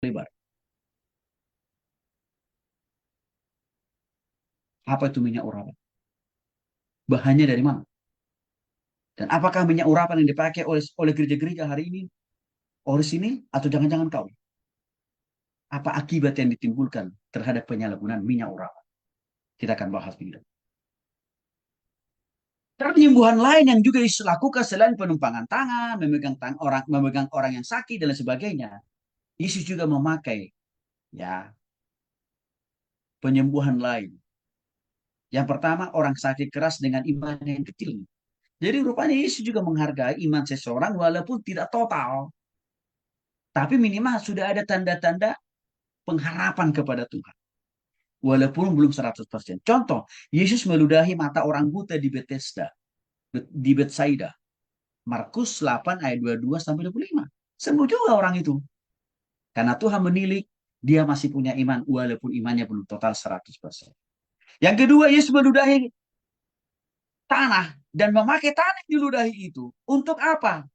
lebar. Apa itu minyak urapan? Bahannya dari mana? Dan apakah minyak urapan yang dipakai oleh gereja-gereja hari ini orisinil atau jangan-jangan kau? Apa akibat yang ditimbulkan terhadap penyalahgunaan minyak urapan? Kita akan bahas ini. Penyembuhan lain yang juga Yesus lakukan selain penumpangan tangan, memegang orang yang sakit dan lain sebagainya. Yesus juga memakai ya penyembuhan lain. Yang pertama, orang sakit keras dengan iman yang kecil. Jadi rupanya Yesus juga menghargai iman seseorang walaupun tidak total. Tapi minimal sudah ada tanda-tanda pengharapan kepada Tuhan. Walaupun belum 100%. Contoh, Yesus meludahi mata orang buta di Bethesda, di Betsaida. Markus 8 ayat 22 sampai 25. Sembuh juga orang itu. Karena Tuhan menilik, dia masih punya iman walaupun imannya belum total 100%. Yang kedua, Yesus meludahi tanah dan memakai tanah yang diludahi itu. Untuk apa?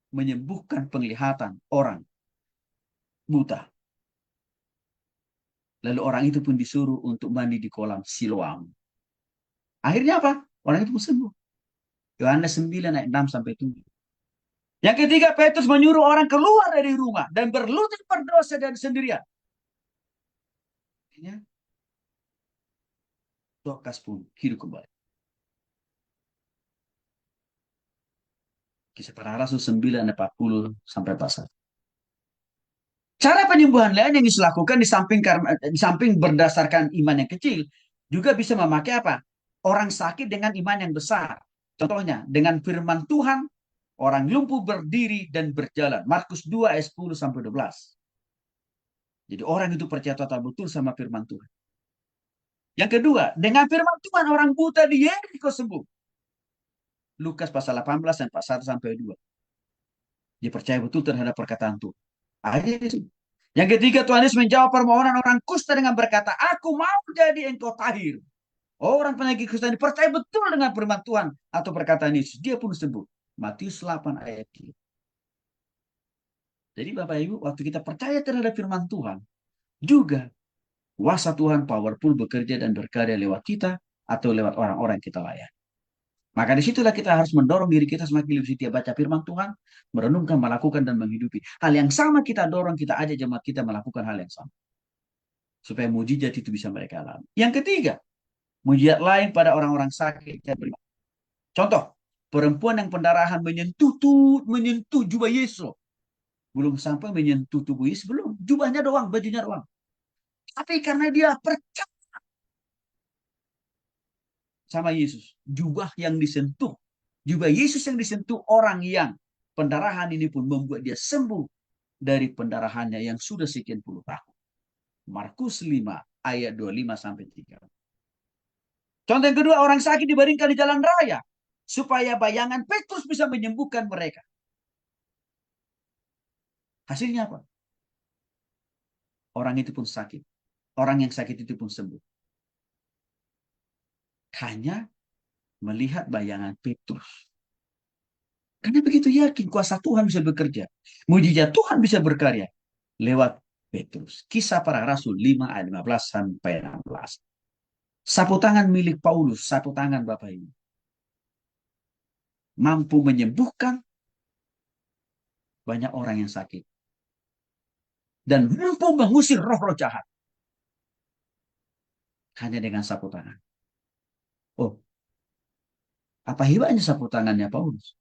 Menyembuhkan penglihatan orang buta. Lalu orang itu pun disuruh untuk mandi di kolam Siloam. Akhirnya apa? Orang itu pun sembuh. Yohanes 9 ayat 6 sampai 7. Yang ketiga, Petrus menyuruh orang keluar dari rumah dan berlutut berdosa dan sendirian. Akhirnya, Dorcas pun hidup kembali. Kisah para Rasul 9 ayat 40 sampai pasal. Cara penyembuhan lain yang dilakukan di samping berdasarkan iman yang kecil, juga bisa memakai apa? Orang sakit dengan iman yang besar. Contohnya, dengan firman Tuhan, orang lumpuh berdiri dan berjalan. Markus 2 ayat 10 sampai 12. Jadi orang itu percaya total betul sama firman Tuhan. Yang kedua, dengan firman Tuhan orang buta di Yeriko sembuh. Lukas pasal 18 dan pasal 1 sampai 2. Dia percaya betul terhadap perkataan Tuhan. Akhirnya itu. Yang ketiga, Tuhan Yesus menjawab permohonan orang kusta dengan berkata, aku mau jadi engkau tahir. Orang penyakit kusta ini percaya betul dengan firman Tuhan atau perkataan Yesus. Dia pun sembuh. Matius 8 ayat 3. Jadi Bapak Ibu, waktu kita percaya terhadap firman Tuhan, juga kuasa Tuhan powerful bekerja dan berkarya lewat kita atau lewat orang-orang kita layan. Maka disitulah kita harus mendorong diri kita semakin lebih setia baca firman Tuhan, merenungkan, melakukan, dan menghidupi. Hal yang sama kita dorong, kita ajak jemaat kita melakukan hal yang sama. Supaya mujizat itu bisa mereka alami. Yang ketiga, mujizat lain pada orang-orang sakit. Contoh, perempuan yang pendarahan menyentuh jubah Yesus. Belum sampai menyentuh tubuh Yesus, belum. Jubahnya doang, bajunya doang. Tapi karena dia percaya sama Yesus, jubah Yesus yang disentuh orang yang pendarahan ini pun membuat dia sembuh dari pendarahannya yang sudah sekian puluh tahun. Markus 5 ayat 25 sampai 3. Contoh yang kedua, orang sakit dibaringkan di jalan raya supaya bayangan Petrus bisa menyembuhkan mereka. Hasilnya apa? Orang itu pun sakit. Orang yang sakit itu pun sembuh. Hanya melihat bayangan Petrus. Karena begitu yakin kuasa Tuhan bisa bekerja. Mujizat Tuhan bisa berkarya lewat Petrus. Kisah para Rasul 5 ayat 15 sampai 16. Sapu tangan milik Paulus, sapu tangan Bapak Ibu, mampu menyembuhkan banyak orang yang sakit. Dan mampu mengusir roh-roh jahat. Hanya dengan sapu tangan. Oh, apa hebatnya sapu tangannya Paulus?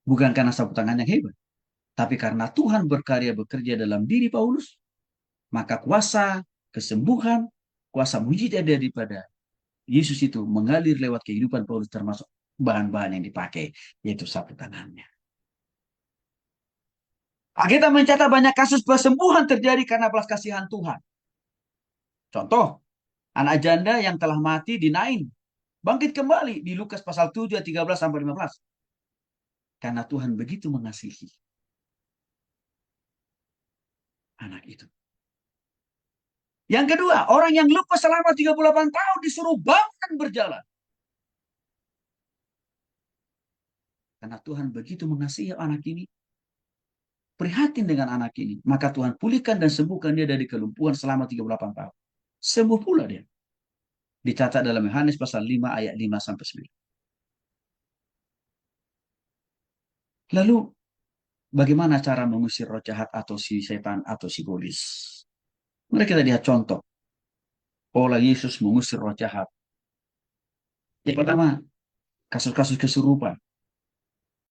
Bukan karena sapu tangannya hebat. Tapi karena Tuhan berkarya bekerja dalam diri Paulus, maka kuasa kesembuhan, kuasa mujizat daripada Yesus itu mengalir lewat kehidupan Paulus termasuk bahan-bahan yang dipakai, yaitu sapu tangannya. Kita mencatat banyak kasus kesembuhan terjadi karena belas kasihan Tuhan. Contoh, anak janda yang telah mati di Nain, bangkit kembali di Lukas pasal 7, 13 sampai 15. Karena Tuhan begitu mengasihi anak itu. Yang kedua, orang yang lupa selama 38 tahun disuruh bangun berjalan. Karena Tuhan begitu mengasihi anak ini, prihatin dengan anak ini. Maka Tuhan pulihkan dan sembuhkan dia dari kelumpuhan selama 38 tahun. Sembuh pula dia. Dicatat dalam Yohanes pasal 5 ayat 5 sampai 9. Lalu bagaimana cara mengusir roh jahat atau si setan atau si iblis? Mari kita lihat contoh pola Yesus mengusir roh jahat. Yang pertama, kasus-kasus kesurupan.